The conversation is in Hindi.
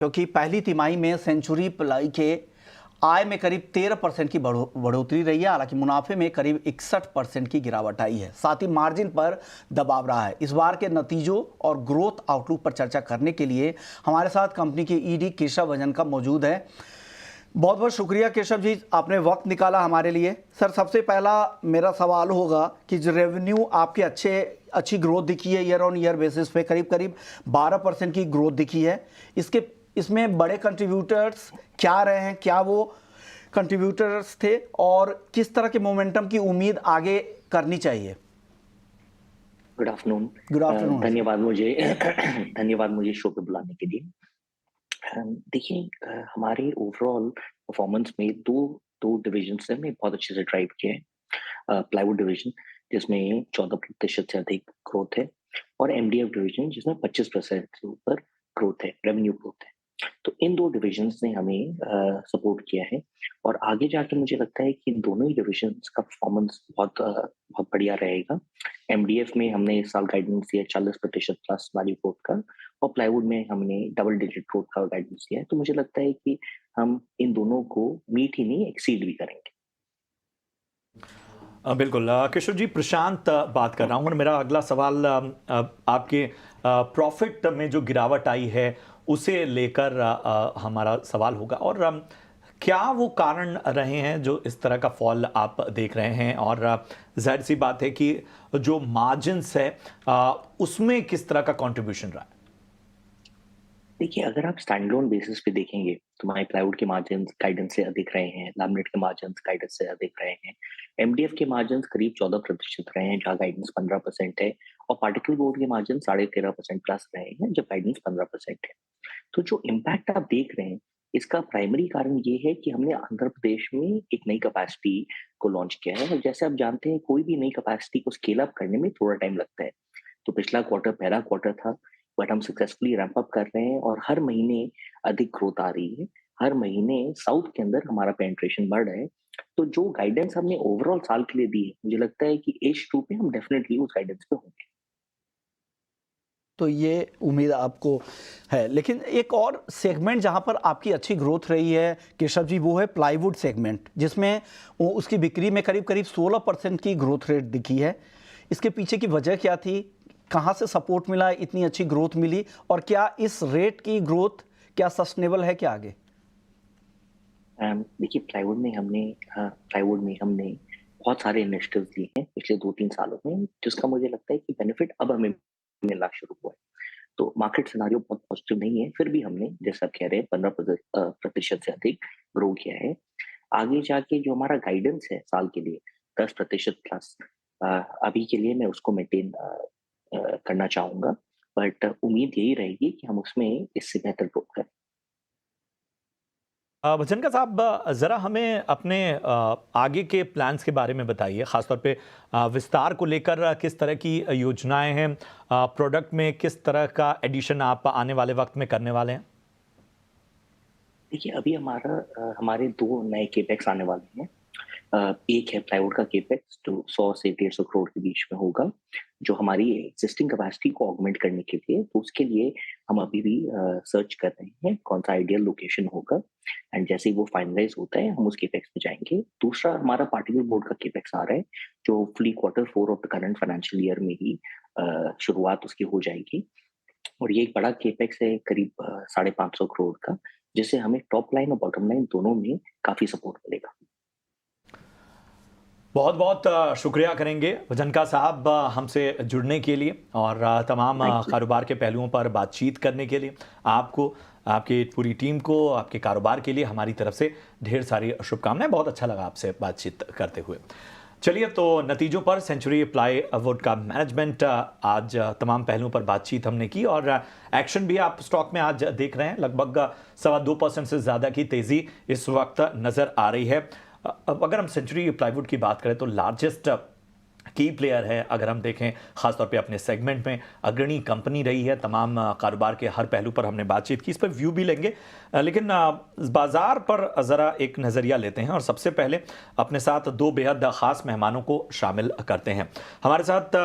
क्योंकि पहली तिमाही में सेंचुरी प्लाई के आय में करीब 13% की बढ़ोतरी रही है। हालांकि मुनाफे में करीब 61% की गिरावट आई है। साथ ही मार्जिन पर दबाव रहा है। इस बार के नतीजों और ग्रोथ आउटलुक पर चर्चा करने के लिए हमारे साथ कंपनी के ईडी केशव वजनका मौजूद है। बहुत बहुत शुक्रिया केशव जी, आपने वक्त निकाला हमारे लिए। सर, सबसे पहला मेरा सवाल होगा कि जो रेवेन्यू आपके अच्छी ग्रोथ दिखी है, ईयर ऑन ईयर बेसिस पे करीब करीब 12% की ग्रोथ दिखी है। इसमें बड़े कंट्रीब्यूटर्स क्या रहे हैं, क्या वो कंट्रीब्यूटर्स थे और किस तरह के मोमेंटम की उम्मीद आगे करनी चाहिए? Good afternoon. Good afternoon. धन्यवाद मुझे शो पे बुलाने के लिए। देखिए, हमारे ओवरऑल परफॉर्मेंस में दो दो डिविजन से हमने बहुत अच्छे से ड्राइव किए हैं। प्लाईवुड डिवीजन जिसमें 14% से अधिक ग्रोथ है, और एमडीएफ डिवीजन जिसमें 25% से ऊपर ग्रोथ है, रेवेन्यू ग्रोथ है। तो इन दो डिविजन्स ने हमें सपोर्ट किया है, और आगे जाके मुझे लगता है कि इन दोनों ही डिविजन्स का परफॉर्मेंस बहुत बढ़िया रहेगा। एमडीएफ में हमने इस साल गाइडेंस दिया 40% प्लस वैल्यू ग्रोथ का, और प्लाईवुड में हमने डबल डिजिट ग्रोथ का गाइडेंस दिया है। तो मुझे लगता है कि हम इन दोनों को मीट ही नहीं एक्सीड भी करेंगे। बिल्कुल किशोर जी, प्रशांत बात कर रहा हूँ और मेरा अगला सवाल आपके प्रॉफिट में जो गिरावट आई है उसे लेकर हमारा सवाल होगा। और क्या वो कारण रहे हैं जो इस तरह का फॉल आप देख रहे हैं, और जाहिर सी बात है कि जो मार्जिन्स है उसमें किस तरह का कंट्रीब्यूशन रहा है? देखिए, अगर आप स्टैंडअलोन बेसिस पे देखेंगे तो हमारे प्लाईवुड के मार्जिन्स गाइडेंस से अधिक रहे हैं, लैमिनेट के मार्जिन्स गाइडेंस से अधिक रहे हैं, एमडीएफ के मार्जिन्स करीब 14% रहे हैं जहाँ गाइडेंस 15% है, और पार्टिकल बोर्ड के मार्जिन 13.5% प्लस रहे हैं जब गाइडेंस 15% है। तो जो इम्पैक्ट आप देख रहे हैं, इसका प्राइमरी कारण ये है कि हमने आंध्र प्रदेश में एक नई कैपेसिटी को लॉन्च किया है, और जैसे आप जानते हैं कोई भी नई कैपेसिटी को स्केल अप करने में थोड़ा टाइम लगता है। तो पिछला क्वार्टर पहला क्वार्टर था, बट हम सक्सेसफुली रैंप अप कर रहे हैं और हर महीने अधिक ग्रोथ आ रही है। हर महीने साउथ के अंदर हमारा पेनिट्रेशन बढ़ रहा है। तो जो गाइडेंस हमने ओवरऑल साल के लिए दी है, मुझे लगता है कि H2 पे हम डेफिनेटली उस गाइडेंस पे होंगे। तो ये उम्मीद आपको है। लेकिन एक और सेगमेंट जहां पर आपकी अच्छी ग्रोथ रही है केशव जी, वो है प्लाईवुड सेगमेंट, जिसमें उसकी बिक्री में करीब करीब 16% की ग्रोथ रेट दिखी है। इसके पीछे की वजह क्या थी? कहां से सपोर्ट मिला, इतनी अच्छी ग्रोथ मिली, और क्या इस रेट की ग्रोथ क्या सस्टेनेबल है क्या आगे? देखिए, प्लाईवुड में हमने बहुत सारे इनिशिएटिव्स लिए हैं पिछले 2-3 सालों में, जिसका मुझे लगता है कि बेनिफिट अब हमें मिलना शुरू हुआ है। तो मार्केट सिनेरियो बहुत पॉजिटिव नहीं है, फिर भी हमने जैसा कह रहे हैं 15% से अधिक ग्रो किया है। आगे जाके जो हमारा गाइडेंस है साल के लिए 10% प्लस, अभी के लिए मैं उसको मेंटेन करना चाहूंगा, बट उम्मीद यही रहेगी कि हम उसमें इससे बेहतर ग्रो करें। वजनका साहब, ज़रा हमें अपने आगे के प्लान्स के बारे में बताइए, ख़ासतौर पे विस्तार को लेकर किस तरह की योजनाएं हैं, प्रोडक्ट में किस तरह का एडिशन आप आने वाले वक्त में करने वाले हैं? देखिए, अभी हमारे 2 नए केपेक्स आने वाले हैं। एक है प्लाईवुड का केपेक्स जो 100 से 150 करोड़ के बीच में होगा, जो हमारी एग्जिस्टिंग कैपेसिटी को ऑगमेंट करने के लिए। तो उसके लिए हम अभी भी सर्च कर रहे हैं कौन सा आइडियल लोकेशन होगा, एंड जैसे ही वो फाइनलाइज होता है हम उस केपेक्स में जाएंगे। दूसरा हमारा पार्टिकल बोर्ड का केपेक्स आ रहा है, जो hopefully Q4 of the current financial year में ही शुरुआत उसकी हो जाएगी। और ये एक बड़ा केपेक्स है करीब 550 करोड़ का, जिससे हमें टॉप लाइन और बॉटम लाइन दोनों में काफी सपोर्ट मिलेगा। बहुत बहुत शुक्रिया करेंगे वजनका साहब हमसे जुड़ने के लिए और तमाम कारोबार के पहलुओं पर बातचीत करने के लिए। आपको, आपकी पूरी टीम को, आपके कारोबार के लिए हमारी तरफ से ढेर सारी शुभकामनाएं। बहुत अच्छा लगा आपसे बातचीत करते हुए। चलिए, तो नतीजों पर सेंचुरी प्लाईवुड का मैनेजमेंट, आज तमाम पहलुओं पर बातचीत हमने की, और एक्शन भी आप स्टॉक में आज देख रहे हैं। लगभग 2.25% से ज़्यादा की तेज़ी इस वक्त नज़र आ रही है। अगर हम सेंचुरी प्लाईवुड की बात करें तो लार्जेस्ट की प्लेयर है, अगर हम देखें खासतौर पे अपने सेगमेंट में अग्रणी कंपनी रही है। तमाम कारोबार के हर पहलू पर हमने बातचीत की, इस पर व्यू भी लेंगे, लेकिन बाजार पर ज़रा एक नज़रिया लेते हैं। और सबसे पहले अपने साथ 2 बेहद ख़ास मेहमानों को शामिल करते हैं। हमारे साथ